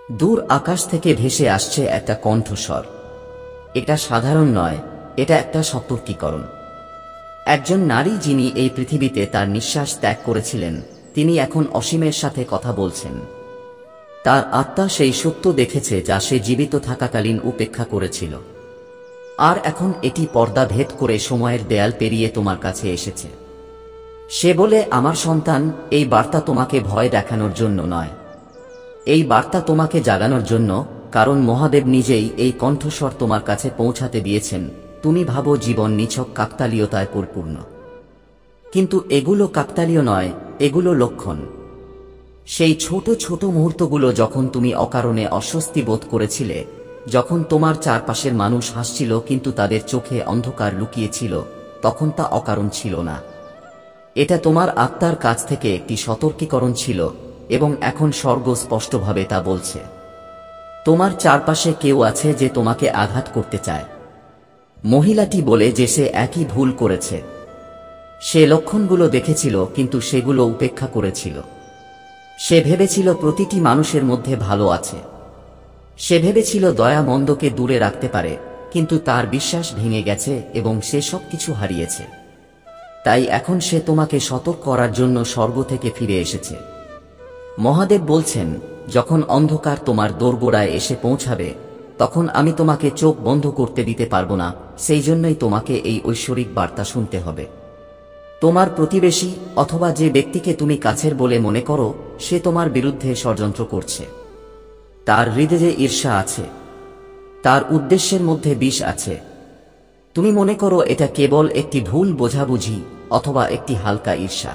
দূর আকাশ থেকে ভেসে আসছে একটা কণ্ঠস্বর। এটা সাধারণ নয়, এটা একটা সতর্কীকরণ। একজন নারী যিনি এই পৃথিবীতে তার নিঃশ্বাস ত্যাগ করেছিলেন, তিনি এখন অসীমের সাথে কথা বলছেন। তার আত্মা সেই সত্য দেখেছে যা সে জীবিত থাকাকালীন উপেক্ষা করেছিল, আর এখন এটি পর্দা ভেদ করে সময়ের দেয়াল পেরিয়ে তোমার কাছে এসেছে। সে বলে, আমার সন্তান, এই বার্তা তোমাকে ভয় দেখানোর জন্য নয়, এই বার্তা তোমাকে জাগানোর জন্য, কারণ মহাদেব নিজেই এই কণ্ঠস্বর তোমার কাছে পৌঁছাতে দিয়েছেন। তুমি ভাবো জীবন নিছক কাকতালীয়তায় পরিপূর্ণ, কিন্তু এগুলো কাকতালীয় নয়, এগুলো লক্ষণ। সেই ছোট ছোট মুহূর্তগুলো যখন তুমি অকারণে অস্বস্তি বোধ করেছিলে, যখন তোমার চারপাশের মানুষ হাসছিল কিন্তু তাদের চোখে অন্ধকার লুকিয়েছিল, তখন তা অকারণ ছিল না। এটা তোমার আত্মার কাছ থেকে একটি সতর্কীকরণ ছিল, এবং এখন স্বর্গ স্পষ্টভাবে তা বলছে। তোমার চারপাশে কেউ আছে যে তোমাকে আঘাত করতে চায়। মহিলাটি বলে যে সে একই ভুল করেছে। সে লক্ষণগুলো দেখেছিল কিন্তু সেগুলো উপেক্ষা করেছিল। সে ভেবেছিল প্রতিটি মানুষের মধ্যে ভালো আছে। সে ভেবেছিল দয়া মন্দকে দূরে রাখতে পারে, কিন্তু তার বিশ্বাস ভেঙে গেছে এবং সে সবকিছু হারিয়েছে। তাই এখন সে তোমাকে সতর্ক করার জন্য স্বর্গ থেকে ফিরে এসেছে। মহাদেব বলছেন, যখন অন্ধকার তোমার দোরগোড়ায় এসে পৌঁছাবে, তখন আমি তোমাকে চোখ বন্ধ করতে দিতে পারবো না। সেই জন্যই তোমাকে এই ঐশ্বরিক বার্তা শুনতে হবে। তোমার প্রতিবেশী অথবা যে ব্যক্তিকে তুমি কাছের বলে মনে করো, সে তোমার বিরুদ্ধে ষড়যন্ত্র করছে। তার হৃদয়ে ঈর্ষা আছে, তার উদ্দেশ্যের মধ্যে বিষ আছে। তুমি মনে করো এটা কেবল একটি ভুল বোঝাবুঝি অথবা একটি হালকা ঈর্ষা,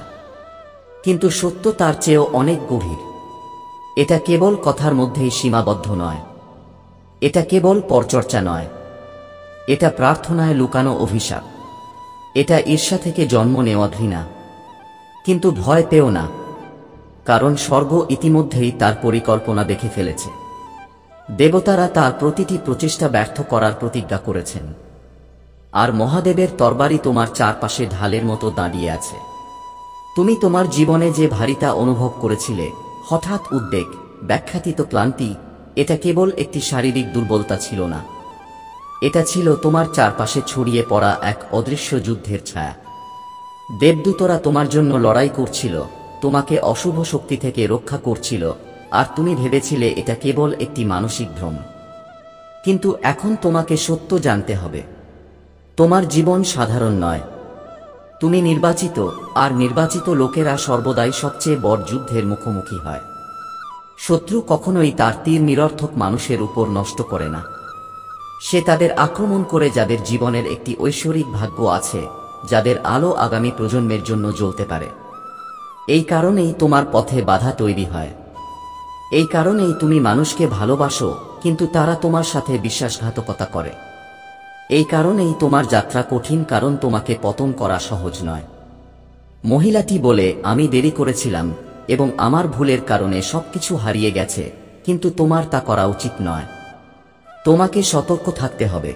কিন্তু সত্য তার চেয়েও অনেক গভীর। এটা কেবল কথার মধ্যেই সীমাবদ্ধ নয়, এটা কেবল পরচর্চা নয়, এটা প্রার্থনায় লুকানো অভিশাপ। এটা ঈর্ষা থেকে জন্ম নেওয়া ঘৃণা। কিন্তু ভয় পেও না, কারণ স্বর্গ ইতিমধ্যেই তার পরিকল্পনা দেখে ফেলেছে। দেবতারা তার প্রতিটি প্রচেষ্টা ব্যর্থ করার প্রতিজ্ঞা করেছেন, আর মহাদেবের তরবারি তোমার চারপাশে ঢালের মতো দাঁড়িয়ে আছে। তুমি তোমার জীবনে যে ভারিতা অনুভব করেছিলে, হঠাৎ উদ্বেগ, ব্যাখ্যাতীত ক্লান্তি, এটা কেবল একটি শারীরিক দুর্বলতা ছিল না, এটা ছিল তোমার চারপাশে ছড়িয়ে পড়া এক অদৃশ্য যুদ্ধের ছায়া। দেবদূতরা তোমার জন্য লড়াই করছিল, তোমাকে অশুভ শক্তি থেকে রক্ষা করছিল, আর তুমি ভেবেছিলে এটা কেবল একটি মানসিক ভ্রম। কিন্তু এখন তোমাকে সত্য জানতে হবে। তোমার জীবন সাধারণ নয়, তুমি নির্বাচিত, আর নির্বাচিত লোকেরা সর্বদাই সবচেয়ে বড় যুদ্ধের মুখোমুখি হয়। শত্রু কখনোই তার তীর নিরর্থক মানুষের উপর নষ্ট করে না। সে তাদের আক্রমণ করে যাদের জীবনের একটি ঐশ্বরিক ভাগ্য আছে, যাদের আলো আগামী প্রজন্মের জন্য জ্বলতে পারে। এই কারণেই তোমার পথে বাধা তৈরি হয়। এই কারণেই তুমি মানুষকে ভালোবাসো, কিন্তু তারা তোমার সাথে বিশ্বাসঘাতকতা করে। এই কারণেই তোমার যাত্রা কঠিন, কারণ তোমাকে পতন করা সহজ নয়। মহিলাটি বলে, আমি দেরি করেছিলাম এবং আমার ভুলের কারণে সবকিছু হারিয়ে গেছে, কিন্তু তোমার তা করা উচিত নয়। তোমাকে সতর্ক থাকতে হবে।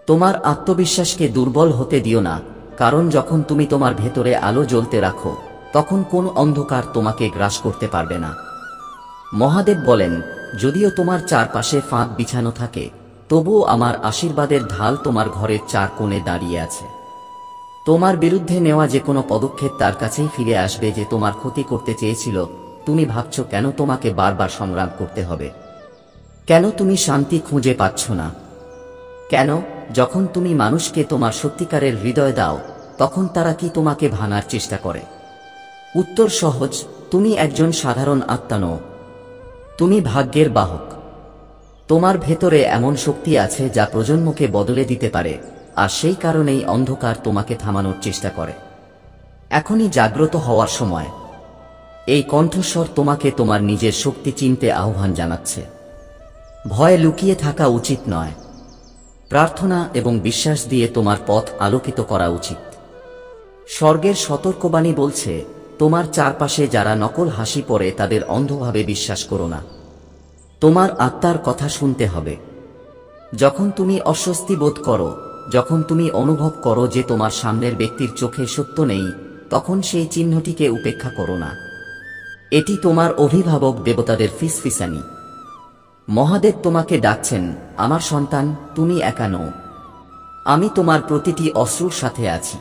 তোমার আত্মবিশ্বাসকে দুর্বল হতে দিও না, কারণ যখন তুমি তোমার ভেতরে আলো জ্বলতে রাখো, তখন কোন অন্ধকার তোমাকে গ্রাস করতে পারবে না। মহাদেব বলেন, যদিও তোমার চারপাশে ফাঁদ বিছানো থাকে, তবুও আমার আশীর্বাদের ঢাল তোমার ঘরের চার কোণে দাঁড়িয়ে আছে। তোমার বিরুদ্ধে নেওয়া যে কোনো পদক্ষেপ তার কাছেই ফিরে আসবে যে তোমার ক্ষতি করতে চেয়েছিল। তুমি ভাবছো কেন তোমাকে বারবার সংগ্রাম করতে হবে? কেন তুমি শান্তি খুঁজে পাচ্ছ না? কেন যখন তুমি মানুষকে তোমার সত্যিকারের হৃদয় দাও, তখন তারা কি তোমাকে ভাঙার চেষ্টা করে? উত্তর সহজ, তুমি একজন সাধারণ আত্মা নও, তুমি ভাগ্যের বাহক। তোমার ভেতরে এমন শক্তি আছে যা প্রজন্মকে বদলে দিতে পারে, আর সেই কারণেই অন্ধকার তোমাকে থামানোর চেষ্টা করে। এখনই জাগ্রত হওয়ার সময়। এই কণ্ঠস্বর তোমাকে তোমার নিজের শক্তি চিনতে আহ্বান জানাচ্ছে। ভয়ে লুকিয়ে থাকা উচিত নয়। প্রার্থনা এবং বিশ্বাস দিয়ে তোমার পথ আলোকিত করা উচিত। স্বর্গের সতর্কবাণী বলছে, তোমার চারপাশে যারা নকল হাসি পড়ে তাদের অন্ধভাবে বিশ্বাস করো না। তোমার আত্মার কথা শুনতে হবে। যখন তুমি অস্বস্তি বোধ করো, যখন তুমি অনুভব করো যে তোমার সামনের ব্যক্তির চোখে সত্য নেই, তখন সেই চিহ্নটিকে উপেক্ষা করো না। এটি তোমার অভিভাবক দেবতাদের ফিসফিসানি। মহাদেব তোমাকে ডাকছেন, আমার সন্তান, তুমি একা নও। আমি তোমার প্রতিটি অশ্রুর সাথে আছি।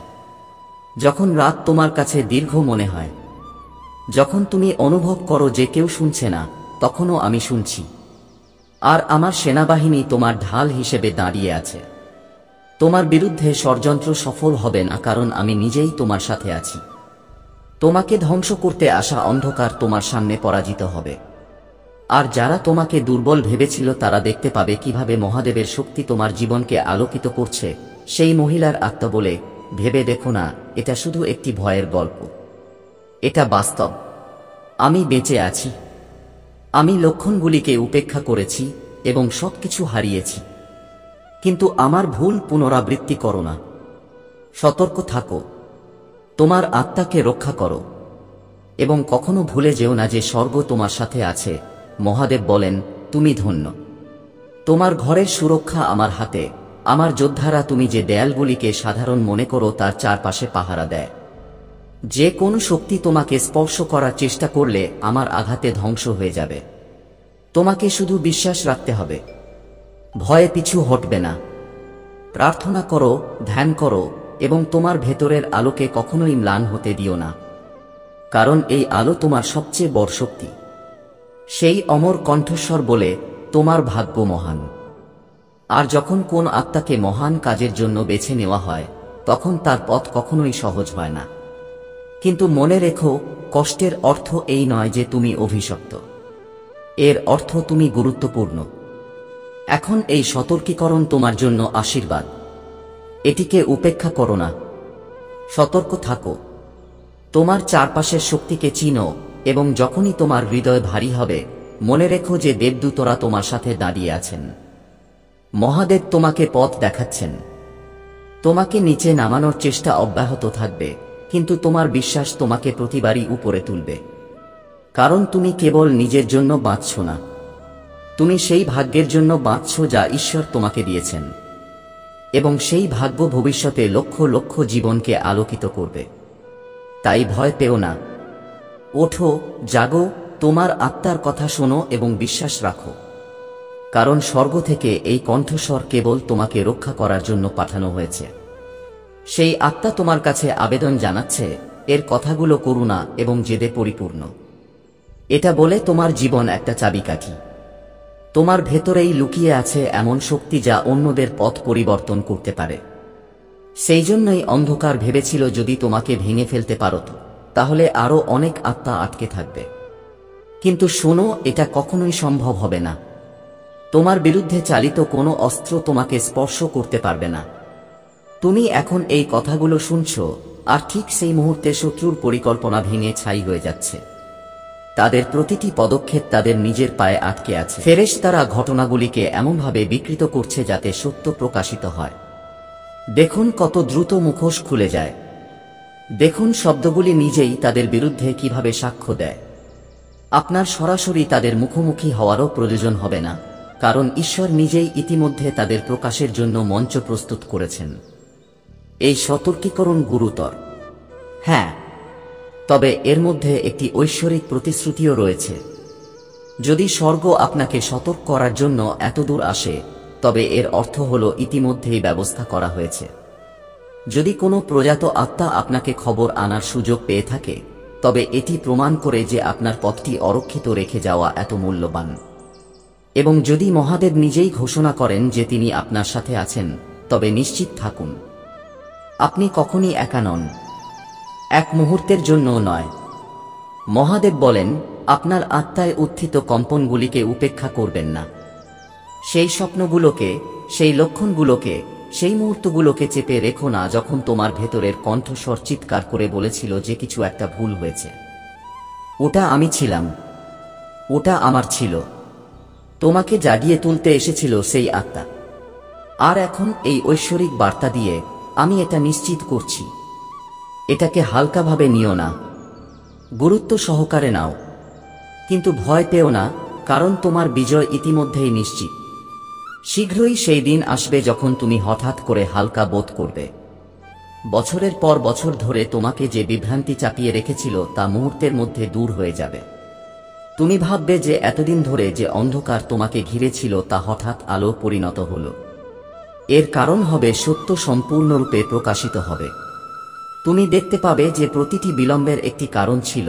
যখন রাত তোমার কাছে দীর্ঘ মনে হয়, যখন তুমি অনুভব করো যে কেউ শুনছে না, তখনও আমি শুনছি। আর আমার সেনাবাহিনী তোমার ঢাল হিসেবে দাঁড়িয়ে আছে। তোমার বিরুদ্ধে ষড়যন্ত্র সফল হবে না, কারণ আমি নিজেই তোমার সাথে আছি। তোমাকে ধ্বংস করতে আসা অন্ধকার তোমার সামনে পরাজিত হবে। আর যারা তোমাকে দুর্বল ভেবেছিল তারা দেখতে পাবে কিভাবে মহাদেবের শক্তি তোমার জীবনকে আলোকিত করছে। সেই মহিলার আত্মা বলে, ভেবে দেখো না, এটা শুধু একটি ভয়ের গল্প। এটা বাস্তব। আমি বেঁচে আছি। আমি লক্ষণগুলিকে উপেক্ষা করেছি এবং সবকিছু হারিয়েছি। কিন্তু আমার ভুল পুনরাবৃত্তি করো না। সতর্ক থাকো। তোমার আত্মাকে রক্ষা করো এবং কখনো ভুলে যেও না যে স্বর্গ তোমার সাথে আছে। মহাদেব বলেন, তুমি ধন্য। তোমার ঘরের সুরক্ষা আমার হাতে। আমার যোদ্ধারা তুমি যে দেয়ালগুলিকে সাধারণ মনে করো তার চারপাশে পাহারা দেয়। যে কোন শক্তি তোমাকে স্পর্শ করার চেষ্টা করলে আমার আঘাতে ধ্বংস হয়ে যাবে। তোমাকে শুধু বিশ্বাস রাখতে হবে। ভয়ে পিছু হটবে না। প্রার্থনা করো, ধ্যান করো এবং তোমার ভেতরের আলোকে কখনোই ম্লান হতে দিও না, কারণ এই আলো তোমার সবচেয়ে বড় শক্তি। সেই অমর কণ্ঠস্বর বলে, তোমার ভাগ্য মহান। আর যখন কোন আত্মাকে মহান কাজের জন্য বেছে নেওয়া হয়, তখন তার পথ কখনোই সহজ হয় না। কিন্তু মনে রেখো, কষ্টের অর্থ এই নয় যে তুমি অভিশপ্ত। এর অর্থ তুমি গুরুত্বপূর্ণ। এখন এই সতর্কীকরণ তোমার জন্য আশীর্বাদ। এটিকে উপেক্ষা করো না। সতর্ক থাকো। তোমার চারপাশের শক্তিকে চিনো এবং যখনই তোমার হৃদয় ভারী হবে, মনে রেখো যে দেবদূতরা তোমার সাথে দাঁড়িয়ে আছেন। মহাদেব তোমাকে পথ দেখাচ্ছেন। তোমাকে নিচে নামানোর চেষ্টা অব্যাহত থাকবে, কিন্তু তোমার বিশ্বাস তোমাকে প্রতিবারই উপরে তুলবে। কারণ তুমি কেবল নিজের জন্য বাঁচছ না, তুমি সেই ভাগ্যের জন্য বাঁচছ যা ঈশ্বর তোমাকে দিয়েছেন। এবং সেই ভাগ্য ভবিষ্যতে লক্ষ লক্ষ জীবনকে আলোকিত করবে। তাই ভয় পেও না। ওঠো, জাগো, তোমার আত্মার কথা শোনো এবং বিশ্বাস রাখো। কারণ স্বর্গ থেকে এই কণ্ঠস্বর কেবল তোমাকে রক্ষা করার জন্য পাঠানো হয়েছে। সেই আত্মা তোমার কাছে আবেদন জানাচ্ছে, এর কথাগুলো করুণা এবং জেদে পরিপূর্ণ। এটা বলে তোমার জীবন একটা চাবিকাঠি। তোমার ভেতরেই লুকিয়ে আছে এমন শক্তি যা অন্যদের পথ পরিবর্তন করতে পারে। সেই জন্যই অন্ধকার ভেবেছিল যদি তোমাকে ভেঙে ফেলতে পারত, তাহলে আরো অনেক আত্মা আটকে থাকবে। কিন্তু শোনো, এটা কখনোই সম্ভব হবে না। তোমার বিরুদ্ধে চালিত কোনো অস্ত্র তোমাকে স্পর্শ করতে পারবে না। তুমি এখন এই কথাগুলো শুনছো, আর ঠিক সেই মুহূর্তে শত্রুর পরিকল্পনা ভেঙে ছাই হয়ে যাচ্ছে। তাদের প্রতিটি পদক্ষেপ তাদের নিজের পায়ে আটকে আছে। ফেরেশতারা ঘটনাগুলিকে এমনভাবে বিকৃত করছে যাতে সত্য প্রকাশিত হয়। দেখুন কত দ্রুত মুখোশ খুলে যায়। দেখুন শব্দগুলি নিজেই তাদের বিরুদ্ধে কিভাবে সাক্ষ্য দেয়। আপনার সরাসরি তাদের মুখোমুখি হওয়ারও প্রয়োজন হবে না, কারণ ঈশ্বর নিজেই ইতিমধ্যে তাদের প্রকাশের জন্য মঞ্চ প্রস্তুত করেছেন। এই সতর্কীকরণ গুরুতর, হ্যাঁ, তবে এর মধ্যে একটি ঐশ্বরিক প্রতিশ্রুতিও রয়েছে। যদি স্বর্গ আপনাকে সতর্ক করার জন্য এতদূর আসে, তবে এর অর্থ হল ইতিমধ্যেই ব্যবস্থা করা হয়েছে। যদি কোনো প্রয়াত আত্মা আপনাকে খবর আনার সুযোগ পেয়ে থাকে, তবে এটি প্রমাণ করে যে আপনার পথটি অরক্ষিত রেখে যাওয়া এত মূল্যবান। এবং যদি মহাদেব নিজেই ঘোষণা করেন যে তিনি আপনার সাথে আছেন, তবে নিশ্চিত থাকুন, আপনি কখনই একা নন, এক মুহূর্তের জন্যও নয়। মহাদেব বলেন, আপনার আত্মায় উত্থিত কম্পনগুলিকে উপেক্ষা করবেন না। সেই স্বপ্নগুলোকে, সেই লক্ষণগুলোকে, সেই মুহূর্তগুলোকে চেপে রেখো না যখন তোমার ভেতরের কণ্ঠস্বর চিৎকার করে বলেছিল যে কিছু একটা ভুল হয়েছে। ওটা আমি ছিলাম, ওটা আমার ছিল। তোমাকে জাগিয়ে তুলতে এসেছিল সেই আত্মা। আর এখন এই ঐশ্বরিক বার্তা দিয়ে আমি এটা নিশ্চিত করছি, এটাকে হালকাভাবে নিও না, গুরুত্ব সহকারে নাও। কিন্তু ভয় পেও না, কারণ তোমার বিজয় ইতিমধ্যেই নিশ্চিত। শীঘ্রই সেই দিন আসবে যখন তুমি হঠাৎ করে হালকা বোধ করবে। বছরের পর বছর ধরে তোমাকে যে বিভ্রান্তি চাপিয়ে রেখেছিল তা মুহূর্তের মধ্যে দূর হয়ে যাবে। তুমি ভাববে যে এতদিন ধরে যে অন্ধকার তোমাকে ঘিরে ছিল তা হঠাৎ আলো পরিণত হল। এর কারণ হবে সত্য সম্পূর্ণরূপে প্রকাশিত হবে। তুমি দেখতে পাবে যে প্রতিটি বিলম্বের একটি কারণ ছিল,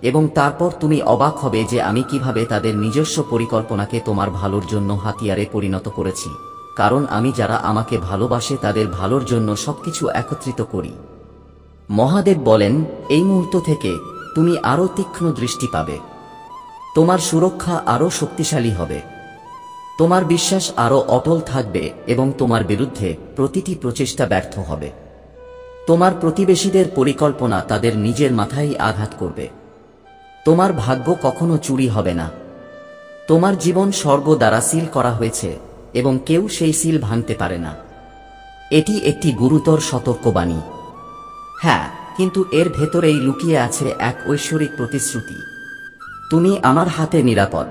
এবং তারপর তুমি অবাক হবে যে আমি কিভাবে তাদের নিজস্ব পরিকল্পনাকে তোমার ভালোর জন্য হাতিয়ারে পরিণত করেছি, কারণ আমি যারা আমাকে ভালোবাসে তাদের ভালোর জন্য সবকিছু একত্রিত করি। মহাদেব বলেন, এই মুহূর্ত থেকে তুমি আরও তীক্ষ্ণ দৃষ্টি পাবে। তোমার সুরক্ষা আরও শক্তিশালী হবে, তোমার বিশ্বাস আরও অটল থাকবে এবং তোমার বিরুদ্ধে প্রতিটি প্রচেষ্টা ব্যর্থ হবে। তোমার প্রতিবেশীদের পরিকল্পনা তাদের নিজের মাথায় আঘাত করবে। তোমার ভাগ্য কখনো চুরি হবে না। তোমার জীবন স্বর্গ দ্বারা সিল করা হয়েছে এবং কেউ সেই সিল ভাঙতে পারে না। এটি একটি গুরুতর সতর্কবাণী। হ্যাঁ, কিন্তু এর ভেতরেই লুকিয়ে আছে এক ঐশ্বরিক প্রতিশ্রুতি। তুমি আমার হাতে নিরাপদ,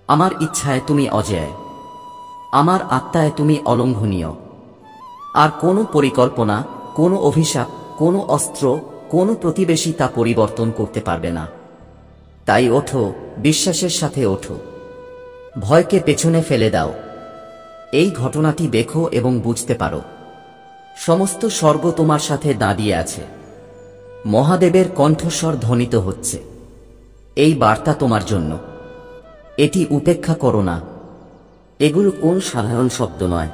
আমার ইচ্ছায় তুমি অজেয়, আমার আত্মায় তুমি অলঙ্ঘনীয়। আর কোনো পরিকল্পনা, কোনো অভিশাপ, কোনো অস্ত্র, কোনো প্রতিবেশী তা পরিবর্তন করতে পারবে না। তাই ওঠো, বিশ্বাসের সাথে ওঠো, ভয়কে পেছনে ফেলে দাও। এই ঘটনাটি দেখো এবং বুঝতে পারো, সমস্ত স্বর্গ তোমার সাথে দাঁড়িয়ে আছে। মহাদেবের কণ্ঠস্বর ধ্বনিত হচ্ছে, এই বার্তা তোমার জন্য। এটি উপেক্ষা করো না। এগুলো কোন সাধারণ শব্দ নয়,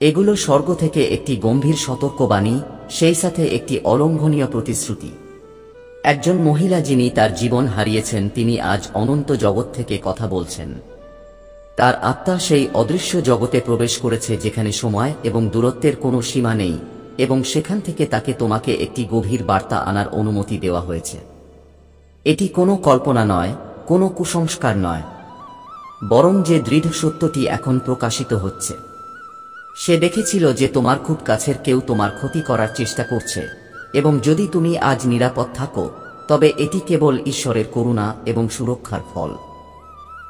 এগুলো স্বর্গ থেকে একটি গম্ভীর সতর্কবাণী, সেই সাথে একটি অলঙ্ঘনীয় প্রতিশ্রুতি। একজন মহিলা যিনি তার জীবন হারিয়েছেন, তিনি আজ অনন্ত জগৎ থেকে কথা বলছেন। তার আত্মা সেই অদৃশ্য জগতে প্রবেশ করেছে যেখানে সময় এবং দূরত্বের কোনো সীমা নেই, এবং সেখান থেকে তাকে তোমাকে একটি গভীর বার্তা আনার অনুমতি দেওয়া হয়েছে। এটি কোনো কল্পনা নয়, কোনো কুসংস্কার নয়, বরং যে দৃঢ় সত্যটি এখন প্রকাশিত হচ্ছে। সে দেখেছিল যে তোমার খুব কাছের কেউ তোমার ক্ষতি করার চেষ্টা করছে, এবং যদি তুমি আজ নিরাপদ থাকো, তবে এটি কেবল ঈশ্বরের করুণা এবং সুরক্ষার ফল।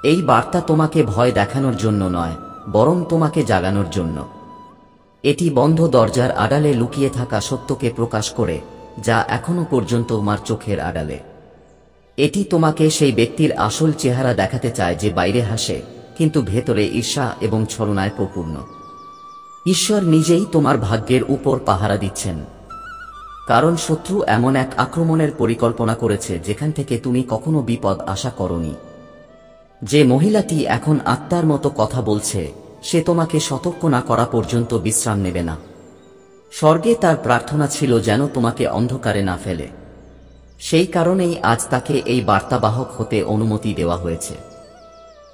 এই বার্তা তোমাকে ভয় দেখানোর জন্য নয়, বরং তোমাকে জাগানোর জন্য। এটি বন্ধ দরজার আড়ালে লুকিয়ে থাকা সত্যকে প্রকাশ করে, যা এখনো পর্যন্ত তোমার চোখের আড়ালে। এটি তোমাকে সেই ব্যক্তির আসল চেহারা দেখাতে চায় যে বাইরে হাসে, কিন্তু ভেতরে ঈর্ষা এবং ছলনায় পরিপূর্ণ। ঈশ্বর নিজেই তোমার ভাগ্যের উপর পাহারা দিচ্ছেন, কারণ শত্রু এমন এক আক্রমণের পরিকল্পনা করেছে যেখান থেকে তুমি কখনো বিপদ আশা করনি। যে মহিলাটি এখন আত্মার মতো কথা বলছে, সে তোমাকে সতর্ক না করা পর্যন্ত বিশ্রাম নেবে না। স্বর্গে তার প্রার্থনা ছিল যেন তোমাকে অন্ধকারে না ফেলে। সেই কারণেই আজ তাকে এই বার্তাবাহক হতে অনুমতি দেওয়া হয়েছে।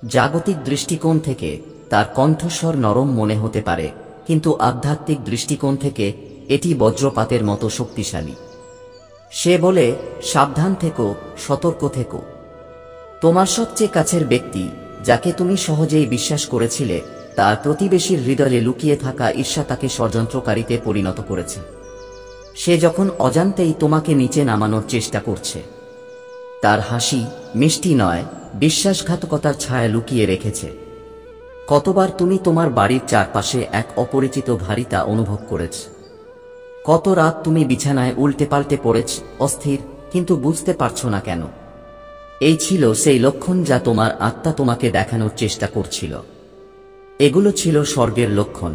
জাগতিক দৃষ্টিকোণ থেকে তার কণ্ঠস্বর নরম মনে হতে পারে, কিন্তু আধ্যাত্মিক দৃষ্টিকোণ থেকে এটি বজ্রপাতের মতো শক্তিশালী। সে বলে, সাবধান থেকো, সতর্ক থেকো। তোমার সবচেয়ে কাছের ব্যক্তি, যাকে তুমি সহজেই বিশ্বাস করেছিলে, তার প্রতিবেশীর হৃদয়ে লুকিয়ে থাকা ঈর্ষা তাকে ষড়যন্ত্রকারীতে পরিণত করেছে। সে যখন অজান্তেই তোমাকে নিচে নামানোর চেষ্টা করছে। তার হাসি মিষ্টি নয়, বিশ্বাসঘাতকতার ছায়া লুকিয়ে রেখেছে। কতবার তুমি তোমার বাড়ির চারপাশে এক অপরিচিত ভারীতা অনুভব করেছ? কত রাত তুমি বিছানায় উল্টে পাল্টে পড়েছ, অস্থির, কিন্তু বুঝতে পারছো না কেন। এই ছিল সেই লক্ষণ যা তোমার আত্মা তোমাকে দেখানোর চেষ্টা করছিল। এগুলো ছিল স্বর্গের লক্ষণ।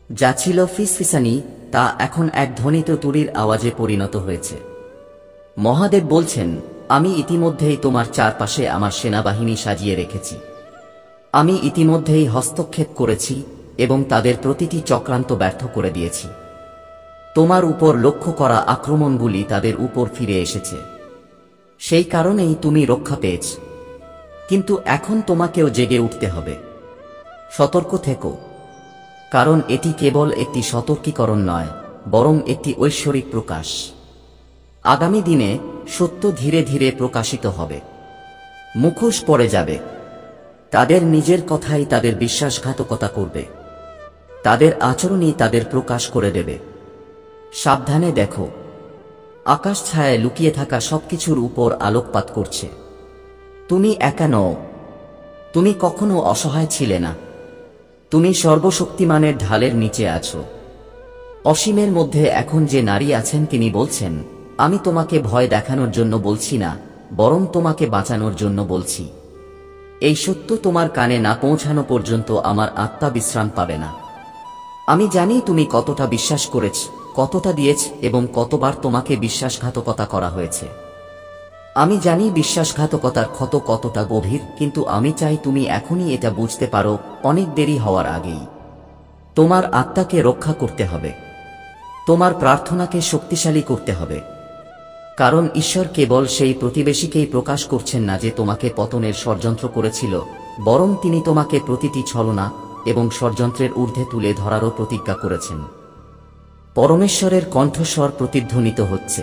যা ছিল ফিসফিসানি, তা এখন এক ধ্বনিত তুরির আওয়াজে পরিণত হয়েছে। মহাদেব বলছেন, আমি ইতিমধ্যেই তোমার চারপাশে আমার সেনাবাহিনী সাজিয়ে রেখেছি। আমি ইতিমধ্যেই হস্তক্ষেপ করেছি এবং তাদের প্রতিটি চক্রান্ত ব্যর্থ করে দিয়েছি। তোমার উপর লক্ষ্য করা আক্রমণগুলি তাদের উপর ফিরে এসেছে। সেই কারণেই তুমি রক্ষা পেয়েছ। কিন্তু এখন তোমাকেও জেগে উঠতে হবে। সতর্ক থেকো, কারণ এটি কেবল একটি সতর্কীকরণ নয়, বরং একটি ঐশ্বরিক প্রকাশ। আগামী দিনে সত্য ধীরে ধীরে প্রকাশিত হবে। মুখোশ পড়ে যাবে। তাদের নিজের কথাই তাদের বিশ্বাসঘাতকতা করবে। তাদের আচরণই তাদের প্রকাশ করে দেবে। সাবধানে দেখো, আকাশ ছায়ায় লুকিয়ে থাকা সবকিছুর উপর আলোকপাত করছে। তুমি একা নও। তুমি কখনো অসহায় ছিলে না। তুমি সর্বশক্তিমানের ঢালের নিচে আছো। অসীমের মধ্যে এখন যে নারী আছেন তিনি বলছেন, আমি তোমাকে ভয় দেখানোর জন্য বলছি না, বরং তোমাকে বাঁচানোর জন্য বলছি। এই সত্য তোমার কানে না পৌঁছানো পর্যন্ত আমার আত্মা বিশ্রাম পাবে না। আমি জানি তুমি কতটা বিশ্বাস করেছ, কতটা দিয়েছ এবং কতবার তোমাকে বিশ্বাসঘাতকতা করা হয়েছে। আমি জানি বিশ্বাসঘাতকতার ক্ষত কতটা গভীর, কিন্তু আমি চাই তুমি এখনই এটা বুঝতে পারো, অনেক দেরি হওয়ার আগেই। তোমার আত্মাকে রক্ষা করতে হবে, তোমার প্রার্থনাকে শক্তিশালী করতে হবে। কারণ ঈশ্বর কেবল সেই প্রতিবেশীকেই প্রকাশ করছেন না যে তোমাকে পতনের ষড়যন্ত্র করেছিল, বরং তিনি তোমাকে প্রতিটি ছলনা এবং ষড়যন্ত্রের ঊর্ধ্বে তুলে ধরারও প্রতিজ্ঞা করেছেন। পরমেশ্বরের কণ্ঠস্বর প্রতিধ্বনিত হচ্ছে।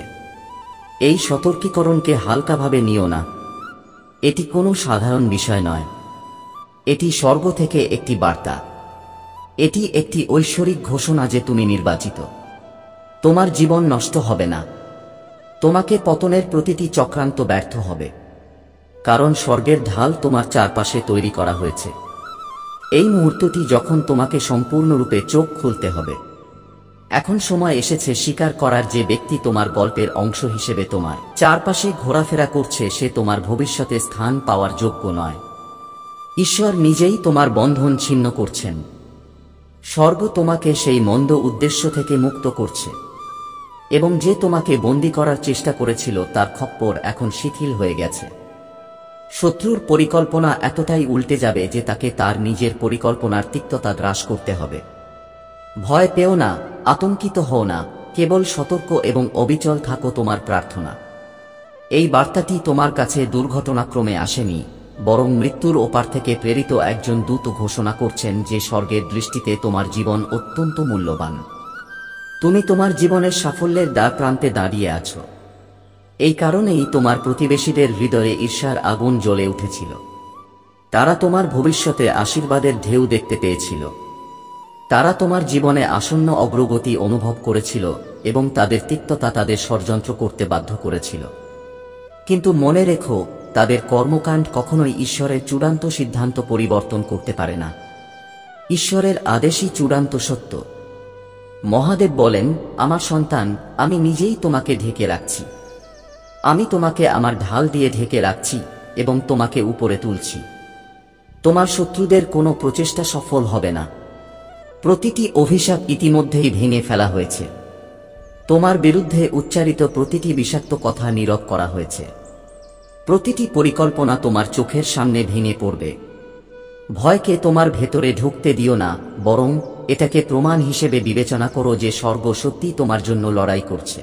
এই সতর্কীকরণকে হালকাভাবে নিও না। এটি কোনো সাধারণ বিষয় নয়। এটি স্বর্গ থেকে একটি বার্তা। এটি একটি ঐশ্বরিক ঘোষণা যে তুমি নির্বাচিত। তোমার জীবন নষ্ট হবে না। তোমাকে পতনের প্রতিটি চক্রান্ত ব্যর্থ হবে, কারণ স্বর্গের ঢাল তোমার চারপাশে তৈরি করা হয়েছে। এই মুহূর্তটি যখন তোমাকে সম্পূর্ণরূপে চোখ খুলতে হবে। এখন সময় এসেছে স্বীকার করার যে ব্যক্তি তোমার গল্পের অংশ হিসেবে তোমার চারপাশে ঘোরাফেরা করছে সে তোমার ভবিষ্যতে স্থান পাওয়ার যোগ্য নয়। ঈশ্বর নিজেই তোমার বন্ধন ছিন্ন করছেন। স্বর্গ তোমাকে সেই মন্দ উদ্দেশ্য থেকে মুক্ত করছে, এবং যে তোমাকে বন্দী করার চেষ্টা করেছিল তার খপ্পর এখন শিথিল হয়ে গেছে। শত্রুর পরিকল্পনা এতটাই উল্টে যাবে যে তাকে তার নিজের পরিকল্পনার তিক্ততা গ্রাস করতে হবে। ভয় পেও না, আতঙ্কিত হও না, কেবল সতর্ক এবং অবিচল থাকো তোমার প্রার্থনা। এই বার্তাটি তোমার কাছে দুর্ঘটনাক্রমে আসেনি, বরং মৃত্যুর ওপার থেকে প্রেরিত একজন দূত ঘোষণা করছেন যে স্বর্গের দৃষ্টিতে তোমার জীবন অত্যন্ত মূল্যবান। তুমি তোমার জীবনের সাফল্যের দ্বার প্রান্তে দাঁড়িয়ে আছো। এই কারণেই তোমার প্রতিবেশীদের হৃদয়ে ঈর্ষার আগুন জ্বলে উঠেছিল। তারা তোমার ভবিষ্যতে আশীর্বাদের ঢেউ দেখতে পেয়েছিল। তারা তোমার জীবনে আসন্ন অগ্রগতি অনুভব করেছিল এবং তাদের তিক্ততা তাদের ষড়যন্ত্র করতে বাধ্য করেছিল। কিন্তু মনে রেখো, তাদের কর্মকাণ্ড কখনোই ঈশ্বরের চূড়ান্ত সিদ্ধান্ত পরিবর্তন করতে পারে না। ঈশ্বরের আদেশই চূড়ান্ত সত্য। মহাদেব বলেন, আমার সন্তান, আমি নিজেই তোমাকে ঢেকে রাখছি। আমি তোমাকে আমার ঢাল দিয়ে ঢেকে রাখছি এবং তোমাকে উপরে তুলছি। তোমার শত্রুদের কোনো প্রচেষ্টা সফল হবে না। প্রতিটি অভিশাপ ইতিমধ্যেই ভেঙে ফেলা হয়েছে। তোমার বিরুদ্ধে উচ্চারিত প্রতিটি বিষাক্ত কথা নীরব করা হয়েছে। প্রতিটি পরিকল্পনা তোমার চোখের সামনে ভেঙে পড়বে। ভয়কে তোমার ভেতরে ঢুকতে দিও না, বরং এটাকে প্রমাণ হিসেবে বিবেচনা করো যে স্বর্গ সত্যি তোমার জন্য লড়াই করছে।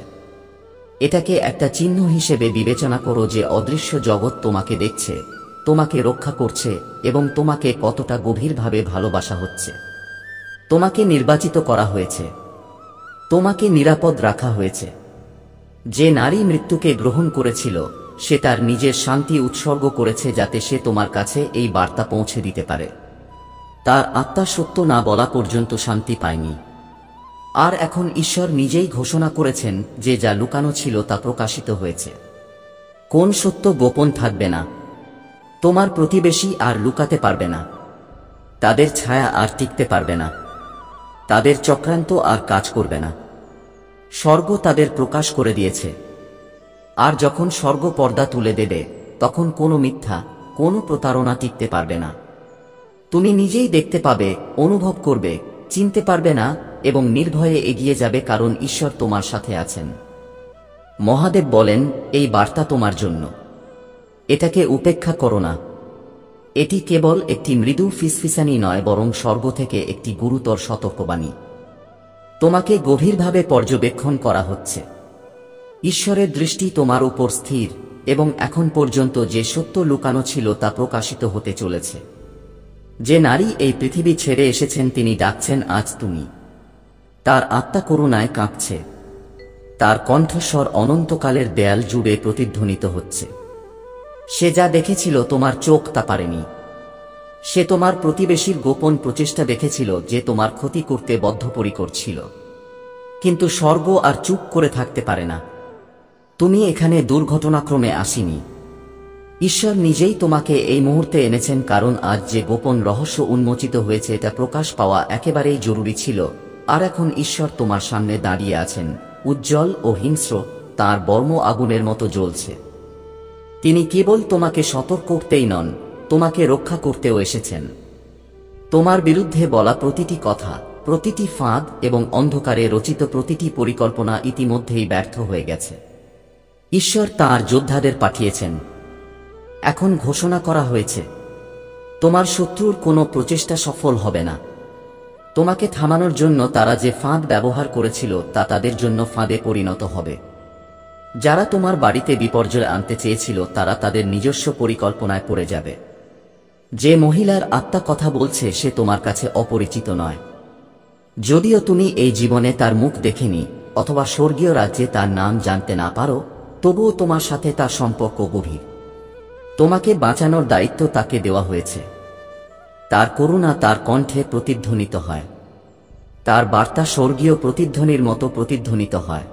এটাকে একটা চিহ্ন হিসেবে বিবেচনা করো যে অদৃশ্য জগৎ তোমাকে দেখছে, তোমাকে রক্ষা করছে এবং তোমাকে কতটা গভীরভাবে ভালোবাসা হচ্ছে। তোমাকে নির্বাচিত করা হয়েছে, তোমাকে নিরাপদ রাখা হয়েছে। যে নারী মৃত্যুকে গ্রহণ করেছিল সে তার নিজের শান্তি উৎসর্গ করেছে যাতে সে তোমার কাছে এই বার্তা পৌঁছে দিতে পারে। তার আত্মা সত্য না বলা পর্যন্ত শান্তি পায়নি। আর এখন ঈশ্বর নিজেই ঘোষণা করেছেন যে যা লুকানো ছিল তা প্রকাশিত হয়েছে। কোন সত্য গোপন থাকবে না। তোমার প্রতিবেশী আর লুকাতে পারবে না। তাদের ছায়া আর টিকতে পারবে না। তাদের চক্রান্ত আর কাজ করবে না। স্বর্গ তাদের প্রকাশ করে দিয়েছে। আর যখন স্বর্গ পর্দা তুলে দেবে, তখন কোনো মিথ্যা, কোনো প্রতারণা টিকতে পারবে না। তুমি নিজেই দেখতে পাবে, অনুভব করবে, চিনতে পারবে না এবং নির্ভয়ে এগিয়ে যাবে, কারণ ঈশ্বর তোমার সাথে আছেন। মহাদেব বলেন, এই বার্তা তোমার জন্য। এটাকে উপেক্ষা করো না। এটি কেবল একটি মৃদু ফিসফিসানি নয়, বরং স্বর্গ থেকে একটি গুরুতর সতর্কবাণী। তোমাকে গভীরভাবে পর্যবেক্ষণ করা হচ্ছে। ঈশ্বরের দৃষ্টি তোমার উপর স্থির, এবং এখন পর্যন্ত যে সত্য লুকানো ছিল তা প্রকাশিত হতে চলেছে। যে নারী এই পৃথিবী ছেড়ে এসেছেন তিনি ডাকছেন আজ তুমি। তার আত্মা করুণায় কাঁপছে। তার কণ্ঠস্বর অনন্তকালের দেয়াল জুড়ে প্রতিধ্বনিত হচ্ছে। সে যা দেখেছিল তোমার চোখ তা পারেনি। সে তোমার প্রতিবেশীর গোপন প্রচেষ্টা দেখেছিল যে তোমার ক্ষতি করতে বদ্ধপরিকর ছিল। কিন্তু স্বর্গ আর চুপ করে থাকতে পারে না। তুমি এখানে দুর্ঘটনাক্রমে আসিনি। ঈশ্বর নিজেই তোমাকে এই মুহূর্তে এনেছেন, কারণ আজ যে গোপন রহস্য উন্মোচিত হয়েছে এটা প্রকাশ পাওয়া একেবারেই জরুরি ছিল। আর এখন ঈশ্বর তোমার সামনে দাঁড়িয়ে আছেন, উজ্জ্বল ও হিংস্র, তাঁর বর্ম আগুনের মতো জ্বলছে। তিনি কেবল তোমাকে সতর্ক করতেই নন, তোমাকে রক্ষা করতেও এসেছেন। তোমার বিরুদ্ধে বলা প্রতিটি কথা, প্রতিটি ফাঁদ এবং অন্ধকারে রচিত প্রতিটি পরিকল্পনা ইতিমধ্যেই ব্যর্থ হয়ে গেছে। ঈশ্বর তাঁর যোদ্ধাদের পাঠিয়েছেন। এখন ঘোষণা করা হয়েছে, তোমার শত্রুর কোনো প্রচেষ্টা সফল হবে না। তোমাকে থামানোর জন্য তারা যে ফাঁদ ব্যবহার করেছিল তা তাদের জন্য ফাঁদে পরিণত হবে। যারা তোমার বাড়িতে বিপর্যয় আনতে চেয়েছিল তারা তাদের নিজস্ব পরিকল্পনায় পড়ে যাবে। যে মহিলার আত্মা কথা বলছে সে তোমার কাছে অপরিচিত নয়। যদিও তুমি এই জীবনে তার মুখ দেখেনি অথবা স্বর্গীয় রাজ্যে তার নাম জানতে না পারো, তবুও তোমার সাথে তার সম্পর্ক গভীর। তোমাকে বাঁচানোর দায়িত্ব তাকে দেওয়া হয়েছে। তার করুণা তার কণ্ঠে প্রতিধ্বনিত হয়। তার বার্তা স্বর্গীয় প্রতিধ্বনির মতো প্রতিধ্বনিত হয়।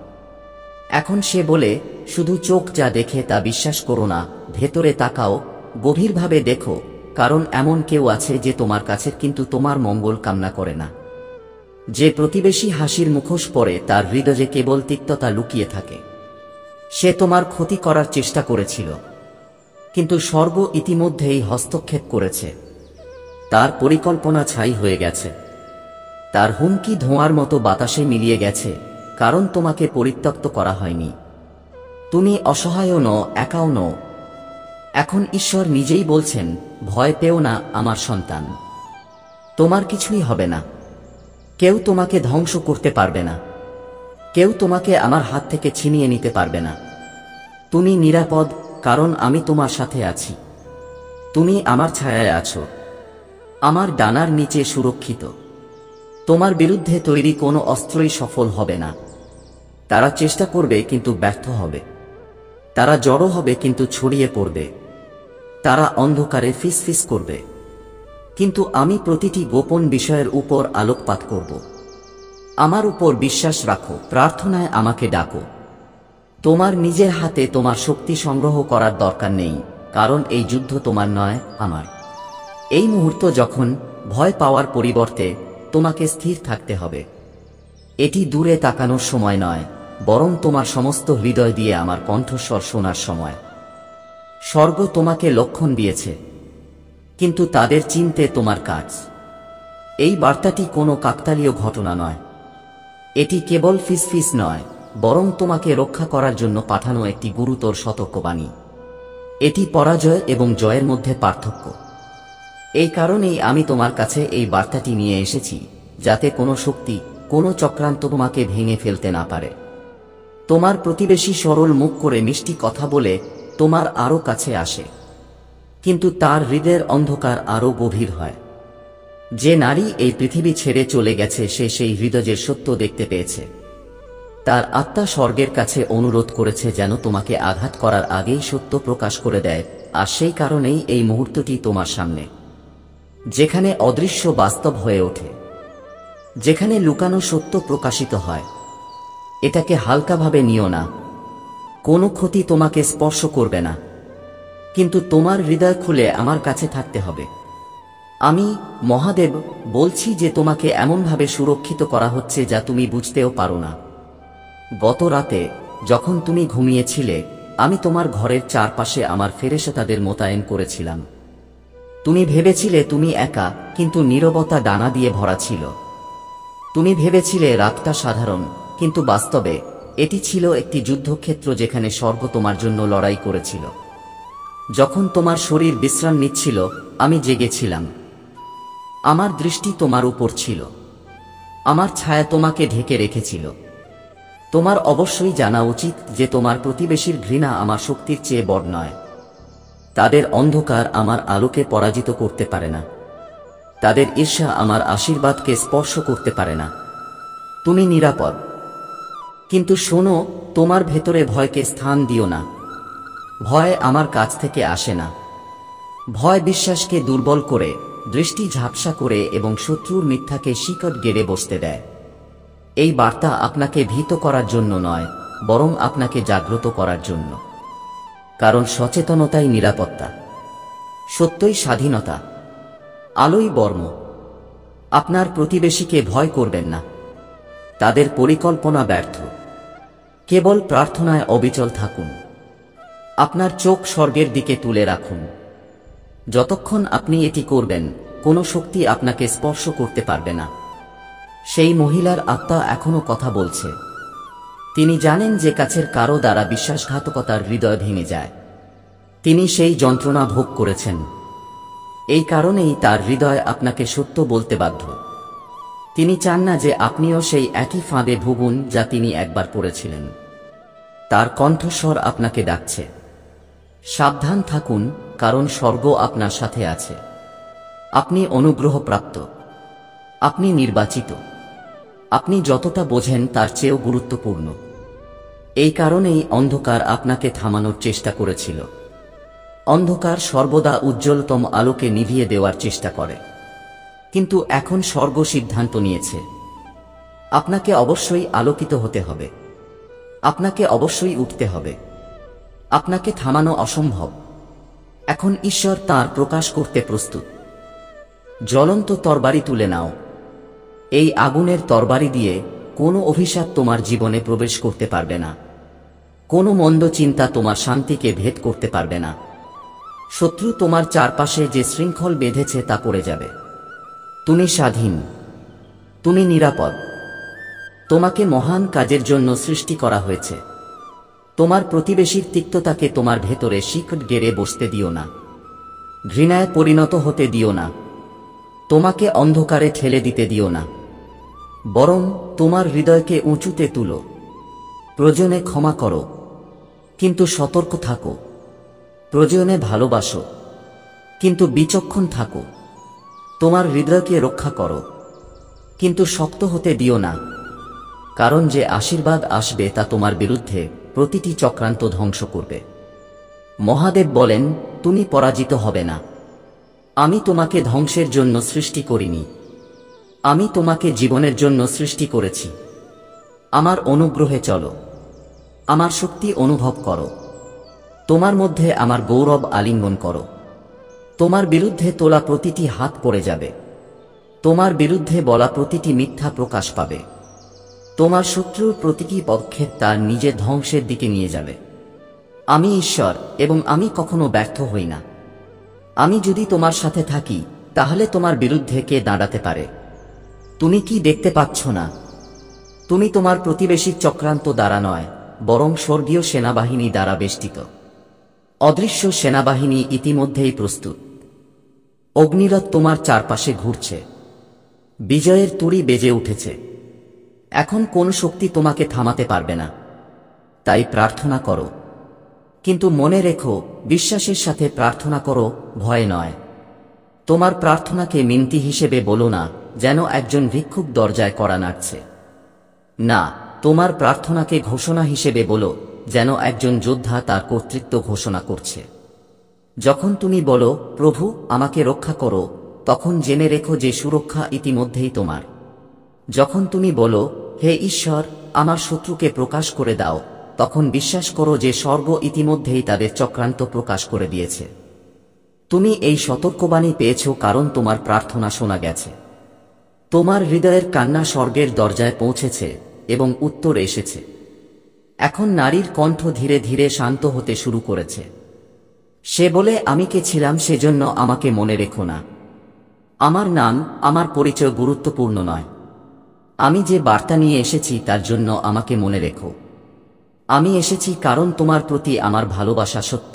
এখন সে বলে, শুধু চোখ যা দেখে তা বিশ্বাস করো না, ভেতরে তাকাও, গভীরভাবে দেখো, কারণ এমন কেউ আছে যে তোমার কাছে কিন্তু তোমার মঙ্গল কামনা করে না। যে প্রতিবেশী হাসির মুখোশ পরে তার হৃদয়ে কেবল তিক্ততা লুকিয়ে থাকে। সে তোমার ক্ষতি করার চেষ্টা করেছিল, কিন্তু স্বর্গ ইতিমধ্যেই হস্তক্ষেপ করেছে। তার পরিকল্পনা ছাই হয়ে গেছে। তার হুমকি ধোঁয়ার মতো বাতাসে মিলিয়ে গেছে, কারণ তোমাকে পরিত্যক্ত করা হয়নি। তুমি অসহায়ও নও, একাও নও। এখন ঈশ্বর নিজেই বলছেন, ভয় পেও না আমার সন্তান। তোমার কিছুই হবে না। কেউ তোমাকে ধ্বংস করতে পারবে না। কেউ তোমাকে আমার হাত থেকে ছিনিয়ে নিতে পারবে না। তুমি নিরাপদ, কারণ আমি তোমার সাথে আছি। তুমি আমার ছায়ায় আছো, আমার ডানার নিচে সুরক্ষিত। তোমার বিরুদ্ধে তৈরি কোনো অস্ত্রই সফল হবে না। তারা চেষ্টা করবে কিন্তু ব্যর্থ হবে। তারা জড়ো হবে কিন্তু ছড়িয়ে পড়বে। তারা অন্ধকারে ফিসফিস করবে, কিন্তু আমি প্রতিটি গোপন বিষয়ের উপর আলোকপাত করব। আমার উপর বিশ্বাস রাখো, প্রার্থনায় আমাকে ডাকো। তোমার নিজের হাতে তোমার শক্তি সংগ্রহ করার দরকার নেই, কারণ এই যুদ্ধ তোমার নয়, আমার। এই মুহূর্ত যখন ভয় পাওয়ার পরিবর্তে তোমাকে স্থির থাকতে হবে। এটি দূরে তাকানোর সময় নয়, বরং তোমার সমস্ত হৃদয় দিয়ে আমার কণ্ঠস্বর শোনার সময়। স্বর্গ তোমাকে লক্ষণ দিয়েছে, কিন্তু তাদের চিনতে তোমার কাজ। এই বার্তাটি কোনো কাকতালীয় ঘটনা নয়। এটি কেবল ফিসফিস নয়, বরং তোমাকে রক্ষা করার জন্য পাঠানো একটি গুরুতর সতর্কবাণী। এটি পরাজয় এবং জয়ের মধ্যে পার্থক্য। এই কারণেই আমি তোমার কাছে এই বার্তাটি নিয়ে এসেছি, যাতে কোনো শক্তি, কোনো চক্রান্ত তোমাকে ভেঙে ফেলতে না পারে। তোমার প্রতিবেশী সরল মুখ করে মিষ্টি কথা বলে তোমার আরো কাছে আসে, কিন্তু তার হৃদয়ের অন্ধকার আরো গভীর হয়। যে নারী এই পৃথিবী ছেড়ে চলে গেছে সে সেই হৃদয়ের সত্য দেখতে পেয়েছে। তার আত্মা স্বর্গের কাছে অনুরোধ করেছে যেন তোমাকে আঘাত করার আগেই সত্য প্রকাশ করে দেয়, আর সেই কারণেই এই মুহূর্তটি তোমার সামনে, যেখানে অদৃশ্য বাস্তব হয়ে ওঠে, যেখানে লুকানো সত্য প্রকাশিত হয়। এটাকে হালকাভাবে নিও না। কোনো ক্ষতি তোমাকে স্পর্শ করবে না, কিন্তু তোমার হৃদয় খুলে আমার কাছে থাকতে হবে। আমি, মহাদেব, বলছি যে তোমাকে এমনভাবে সুরক্ষিত করা হচ্ছে যা তুমি বুঝতেও পারো না। গত রাতে যখন তুমি ঘুমিয়েছিলে, আমি তোমার ঘরের চারপাশে আমার ফেরেশতাদের মোতায়েন করেছিলাম। তুমি ভেবেছিলে তুমি একা, কিন্তু নীরবতা ডানা দিয়ে ভরা ছিল। তুমি ভেবেছিলে রাতটা সাধারণ, কিন্তু বাস্তবে এটি ছিল একটি যুদ্ধক্ষেত্র যেখানে স্বর্গ তোমার জন্য লড়াই করেছিল। যখন তোমার শরীর বিশ্রাম নিচ্ছিল, আমি জেগেছিলাম। আমার দৃষ্টি তোমার উপর ছিল। আমার ছায়া তোমাকে ঢেকে রেখেছিল। তোমার অবশ্যই জানা উচিত যে তোমার প্রতিবেশীর ঘৃণা আমার শক্তির চেয়ে বড় নয়। তাদের অন্ধকার আমার আলোকে পরাজিত করতে পারে না। তাদের ঈর্ষা আমার আশীর্বাদকে স্পর্শ করতে পারে না। তুমি নিরাপদ। কিন্তু শোনো, তোমার ভেতরে ভয়কে স্থান দিও না। ভয় আমার কাছ থেকে আসে না। ভয় বিশ্বাসকে দুর্বল করে, দৃষ্টি ঝাপসা করে এবং শত্রুর মিথ্যাকে শিকড় গেড়ে বসতে দেয়। এই বার্তা আপনাকে ভীত করার জন্য নয়, বরং আপনাকে জাগ্রত করার জন্য। কারণ সচেতনতাই নিরাপত্তা, সত্যই স্বাধীনতা, আলোই বর্ম। আপনার প্রতিবেশীকে ভয় করবেন না। তাদের পরিকল্পনা ব্যর্থ। কেবল প্রার্থনায় অবিচল থাকুন। আপনার চোখ স্বর্গের দিকে তুলে রাখুন। যতক্ষণ আপনি এটি করবেন, কোনো শক্তি আপনাকে স্পর্শ করতে পারবে না। সেই মহিলার আত্মা এখনো কথা বলছে। তিনি জানেন যে কাছের কারো দ্বারা বিশ্বাসঘাতকতার হৃদয় ভেঙে যায়। তিনি সেই যন্ত্রণা ভোগ করেছেন। এই কারণেই তার হৃদয় আপনাকে সত্য বলতে বাধ্য। তিনি চান না যে আপনিও সেই একই ফাঁদে ভুগুন যা তিনি একবার পড়েছিলেন। তার কণ্ঠস্বর আপনাকে ডাকছে, সাবধান থাকুন, কারণ স্বর্গ আপনার সাথে আছে। আপনি অনুগ্রহপ্রাপ্ত, আপনি নির্বাচিত, আপনি যতটা বোঝেন তার চেয়েও গুরুত্বপূর্ণ। এই কারণেই অন্ধকার আপনাকে থামানোর চেষ্টা করেছিল। অন্ধকার সর্বদা উজ্জ্বলতম আলোকে নিভিয়ে দেওয়ার চেষ্টা করে, কিন্তু এখন স্বর্গ সিদ্ধান্ত নিয়েছে আপনাকে অবশ্যই আলোকিত হতে হবে। আপনাকে অবশ্যই উঠতে হবে। আপনাকে থামানো অসম্ভব। এখন ঈশ্বর তাঁর প্রকাশ করতে প্রস্তুত। জ্বলন্ত তরবারি তুলে নাও। এই আগুনের তরবারি দিয়ে কোনো অভিশাপ তোমার জীবনে প্রবেশ করতে পারবে না। কোনো মন্দ চিন্তা তোমার শান্তিকে ভেদ করতে পারবে না। শত্রু তোমার চারপাশে যে শৃঙ্খল বেঁধেছে তা পড়ে যাবে। তুমি স্বাধীন, তুমি নিরাপদ। তোমাকে মহান কাজের জন্য সৃষ্টি করা হয়েছে। তোমার প্রতিবেশীর তিক্ততাকে তোমার ভেতরে শিকড় গেড়ে বসতে দিও না। ঘৃণায় পরিণত হতে দিও না। তোমাকে অন্ধকারে ঠেলে দিতে দিও না। বরং তোমার হৃদয়কে উঁচুতে তুলো। প্রয়োজনে ক্ষমা করো, কিন্তু সতর্ক থাকো। প্রয়োজনে ভালোবাসো, কিন্তু বিচক্ষণ থাকো। তোমার হৃদয়কে রক্ষা করো, কিন্তু শক্ত হতে দিও না। কারণ যে আশীর্বাদ আসবে তা তোমার বিরুদ্ধে প্রতিটি চক্রান্ত ধ্বংস করবে। মহাদেব বলেন, তুমি পরাজিত হবে না। আমি তোমাকে ধ্বংসের জন্য সৃষ্টি করিনি। আমি তোমাকে জীবনের জন্য সৃষ্টি করেছি। আমার অনুগ্রহে চলো। আমার শক্তি অনুভব করো। তোমার মধ্যে আমার গৌরব আলিঙ্গন করো। তোমার বিরুদ্ধে তোলা প্রতিটি হাত পড়ে যাবে। তোমার বিরুদ্ধে বলা প্রতিটি মিথ্যা প্রকাশ পাবে। তোমার শত্রুর প্রতিটি পদক্ষেপ তার নিজের ধ্বংসের দিকে নিয়ে যাবে। আমি ঈশ্বর এবং আমি কখনো ব্যর্থ হই না। আমি যদি তোমার সাথে থাকি, তাহলে তোমার বিরুদ্ধে কে দাঁড়াতে পারে? তুমি কি দেখতে পাচ্ছ না? তুমি তোমার প্রতিবেশীর চক্রান্ত দ্বারা নয়, বরং স্বর্গীয় সেনাবাহিনী দ্বারা বেষ্টিত। অদৃশ্য সেনাবাহিনী ইতিমধ্যেই প্রস্তুত। অগ্নিরথ তোমার চারপাশে ঘুরছে। বিজয়ের তুড়ি বেজে উঠেছে। এখন কোন শক্তি তোমাকে থামাতে পারবে না। তাই প্রার্থনা করো, কিন্তু মনে রেখো, বিশ্বাসের সাথে প্রার্থনা করো, ভয় নয়। তোমার প্রার্থনাকে মিনতি হিসেবে বলো না, যেন একজন ভিক্ষুক দরজায় কড়া নাড়ছে। না, তোমার প্রার্থনাকে ঘোষণা হিসেবে বলো, যেন একজন যোদ্ধা তার কর্তৃত্ব ঘোষণা করছে। যখন তুমি বলো, প্রভু আমাকে রক্ষা করো, তখন জেনে রেখো যে সুরক্ষা ইতিমধ্যেই তোমার। যখন তুমি বলো, হে ঈশ্বর আমার শত্রুকে প্রকাশ করে দাও, তখন বিশ্বাস করো যে স্বর্গ ইতিমধ্যেই তাদের চক্রান্ত প্রকাশ করে দিয়েছে। তুমি এই সতর্কবাণী পেয়েছ কারণ তোমার প্রার্থনা শোনা গেছে। তোমার হৃদয়ের কান্না স্বর্গের দরজায় পৌঁছেছে এবং উত্তর এসেছে। এখন নারীর কণ্ঠ ধীরে ধীরে শান্ত হতে শুরু করেছে। সে বলে, আমি কে ছিলাম সেজন্য আমাকে মনে রেখো না। আমার নাম, আমার পরিচয় গুরুত্বপূর্ণ নয়। আমি যে বার্তা নিয়ে এসেছি তার জন্য আমাকে মনে রেখো। আমি এসেছি কারণ তোমার প্রতি আমার ভালোবাসা সত্য,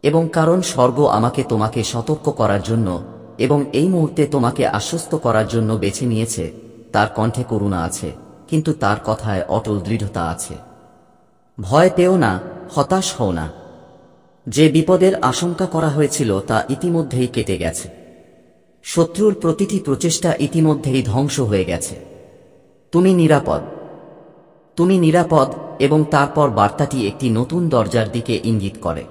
এবং কারণ স্বর্গ আমাকে তোমাকে সতর্ক করার জন্য এবং এই মুহূর্তে তোমাকে আশ্বস্ত করার জন্য বেছে নিয়েছে। তার কণ্ঠে করুণা আছে, কিন্তু তার কথায় অটল দৃঢ়তা আছে। ভয় পেও না, হতাশ হও না। যে বিপদের আশঙ্কা করা হয়েছিল তা ইতিমধ্যেই কেটে গেছে। শত্রুর প্রতিটি প্রচেষ্টা ইতিমধ্যেই ধ্বংস হয়ে গেছে। তুমি নিরাপদ। তুমি নিরাপদ। এবং তারপর বার্তাটি একটি নতুন দরজার দিকে ইঙ্গিত করে।